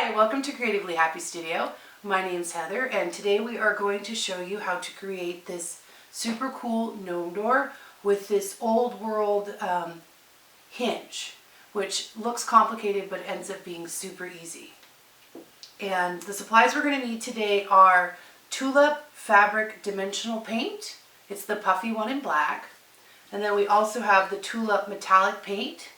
Hi, welcome to Creatively Happy Studio. My name's Heather and today we are going to show you how to create this super cool gnome door with this old world hinge, which looks complicated but ends up being super easy. And the supplies we're going to need today are Tulip Fabric Dimensional Paint. It's the puffy one in black. And then we also have the Tulip Metallic Paint.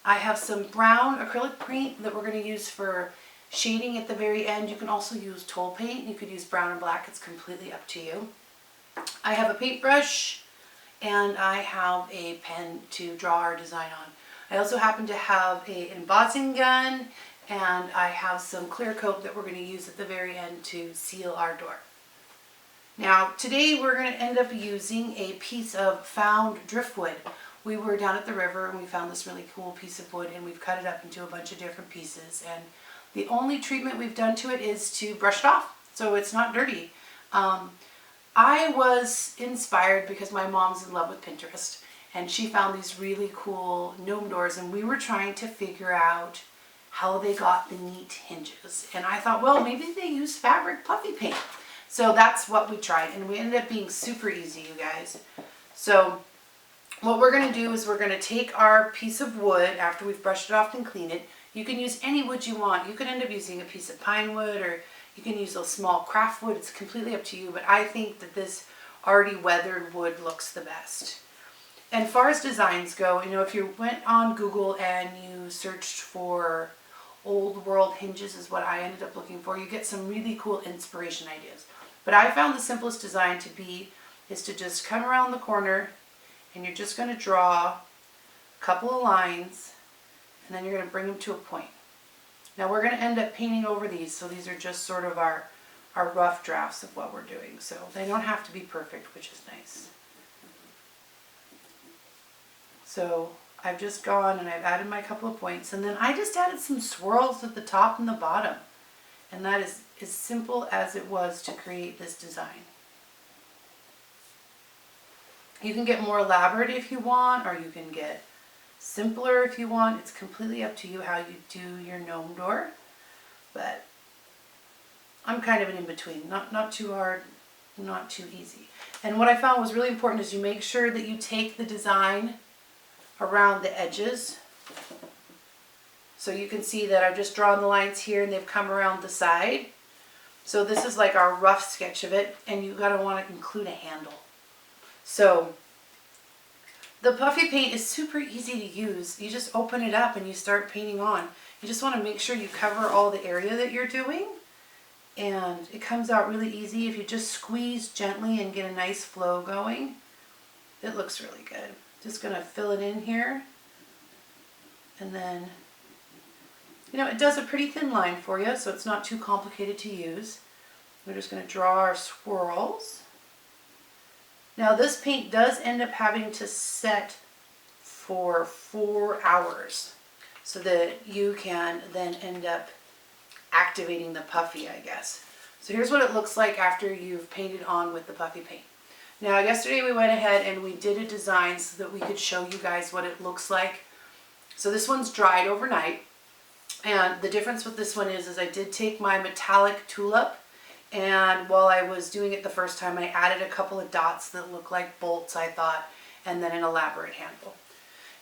I have some brown acrylic paint that we're going to use for shading at the very end. You can also use Toll paint. You could use brown or black. It's completely up to you. I have a paintbrush and I have a pen to draw our design on. I also happen to have an embossing gun and I have some clear coat that we're going to use at the very end to seal our door. Now today we're going to end up using a piece of found driftwood. We were down at the river and we found this really cool piece of wood and we've cut it up into a bunch of different pieces, and the only treatment we've done to it is to brush it off so it's not dirty. I was inspired because my mom's in love with Pinterest and she found these really cool gnome doors and we were trying to figure out how they got the neat hinges, and I thought, well, maybe they use fabric puffy paint. So that's what we tried and we ended up being super easy, you guys. So what we're going to do is we're going to take our piece of wood after we've brushed it off and cleaned it. You can use any wood you want. You could end up using a piece of pine wood or you can use a small craft wood. It's completely up to you, but I think that this already weathered wood looks the best. And as far as designs go, you know, if you went on Google and you searched for old world hinges is what I ended up looking for, you get some really cool inspiration ideas. But I found the simplest design to be is to just come around the corner and you're just going to draw a couple of lines and then you're going to bring them to a point. Now we're going to end up painting over these, so these are just sort of our rough drafts of what we're doing. So they don't have to be perfect, which is nice. So I've just gone and I've added my couple of points, and then I just added some swirls at the top and the bottom. And that is as simple as it was to create this design. You can get more elaborate if you want, or you can get simpler if you want. It's completely up to you how you do your gnome door. But I'm kind of an in-between. Not too hard, not too easy. And what I found was really important is you make sure that you take the design around the edges. So you can see that I've just drawn the lines here and they've come around the side. So this is like our rough sketch of it, and you gotta want to include a handle. So the puffy paint is super easy to use. You just open it up and you start painting on. You just want to make sure you cover all the area that you're doing, and it comes out really easy. If you just squeeze gently and get a nice flow going, it looks really good. Just going to fill it in here, and then, you know, it does a pretty thin line for you, so it's not too complicated to use. We're just going to draw our swirls. Now this paint does end up having to set for 4 hours so that you can then end up activating the puffy, I guess. So here's what it looks like after you've painted on with the puffy paint. Now yesterday we went ahead and we did a design so that we could show you guys what it looks like. So this one's dried overnight, and the difference with this one is I did take my metallic tulip, and while I was doing it the first time, I added a couple of dots that look like bolts, I thought, and then an elaborate handle.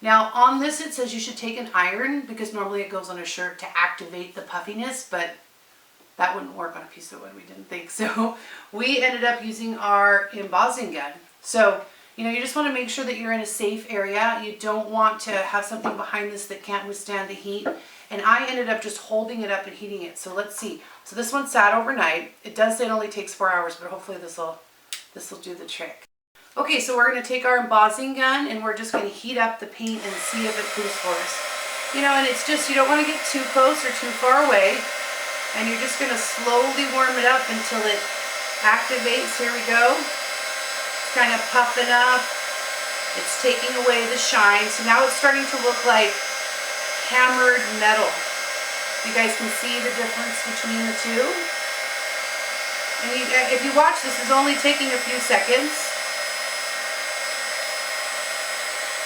Now on this it says you should take an iron because normally it goes on a shirt to activate the puffiness, but that wouldn't work on a piece of wood, we didn't think. So we ended up using our embossing gun. So, you know, you just want to make sure that you're in a safe area. You don't want to have something behind this that can't withstand the heat. And I ended up just holding it up and heating it. So let's see. So this one sat overnight. It does say it only takes 4 hours, but hopefully this will do the trick. Okay, so we're going to take our embossing gun and we're just going to heat up the paint and see if it proves for us. You know, and it's just, you don't want to get too close or too far away. And you're just going to slowly warm it up until it activates. Here we go. It's kind of puffing up. It's taking away the shine. So now it's starting to look like hammered metal. You guys can see the difference between the two. And if you watch, this is only taking a few seconds.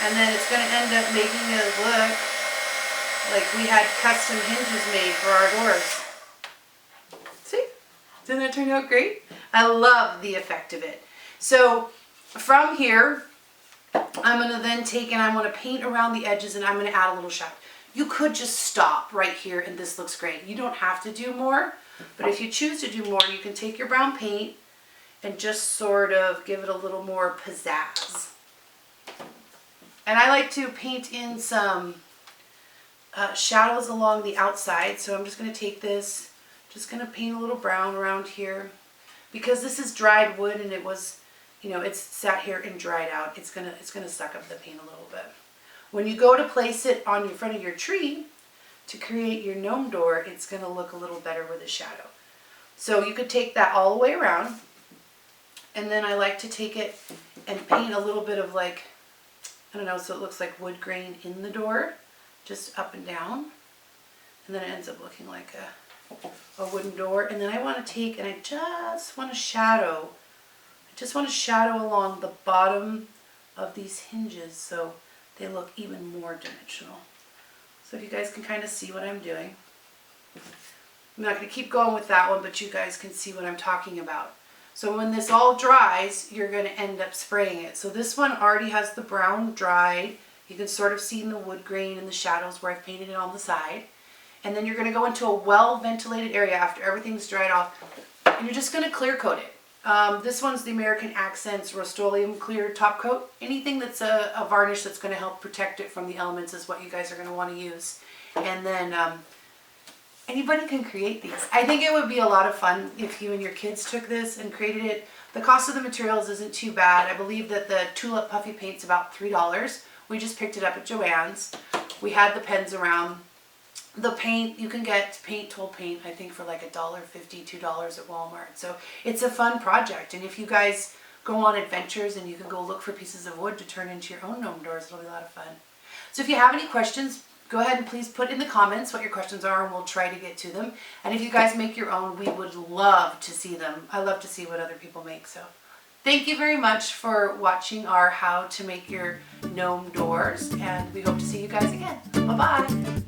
And then it's going to end up making it look Like we had custom hinges made for our doors. See? Didn't that turn out great? I love the effect of it. So from here, I'm going to then take and I'm going to paint around the edges and I'm going to add a little shadow. You could just stop right here and this looks great. You don't have to do more, but if you choose to do more, you can take your brown paint and just sort of give it a little more pizzazz. And I like to paint in some shadows along the outside. So I'm just going to take this, just going to paint a little brown around here. Because this is dried wood and it was, you know, it's sat here and dried out, it's gonna suck up the paint a little bit. When you go to place it on your front of your tree to create your gnome door, it's gonna look a little better with a shadow. So you could take that all the way around, and then I like to take it and paint a little bit of like, I don't know, so it looks like wood grain in the door, just up and down, and then it ends up looking like a wooden door. And then I want to take and I just want to shadow along the bottom of these hinges so they look even more dimensional. So if you guys can kind of see what I'm doing. I'm not going to keep going with that one, but you guys can see what I'm talking about. So when this all dries, you're going to end up spraying it. So this one already has the brown dried. You can sort of see in the wood grain and the shadows where I've painted it on the side. And then you're going to go into a well-ventilated area after everything's dried off, and you're just going to clear coat it. This one's the American Accents Rust-Oleum Clear Top Coat. Anything that's a varnish that's going to help protect it from the elements is what you guys are going to want to use. And then anybody can create these. I think it would be a lot of fun if you and your kids took this and created it. The cost of the materials isn't too bad. I believe that the Tulip Puffy Paint's about $3. We just picked it up at Joann's. We had the pens around. The paint, you can get tool paint, I think for like $1.50, $2 at Walmart. So it's a fun project. And if you guys go on adventures and you can go look for pieces of wood to turn into your own gnome doors, it'll be a lot of fun. So if you have any questions, go ahead and please put in the comments what your questions are and we'll try to get to them. And if you guys make your own, we would love to see them. I love to see what other people make. So thank you very much for watching our how to make your gnome doors, and we hope to see you guys again. Bye-bye.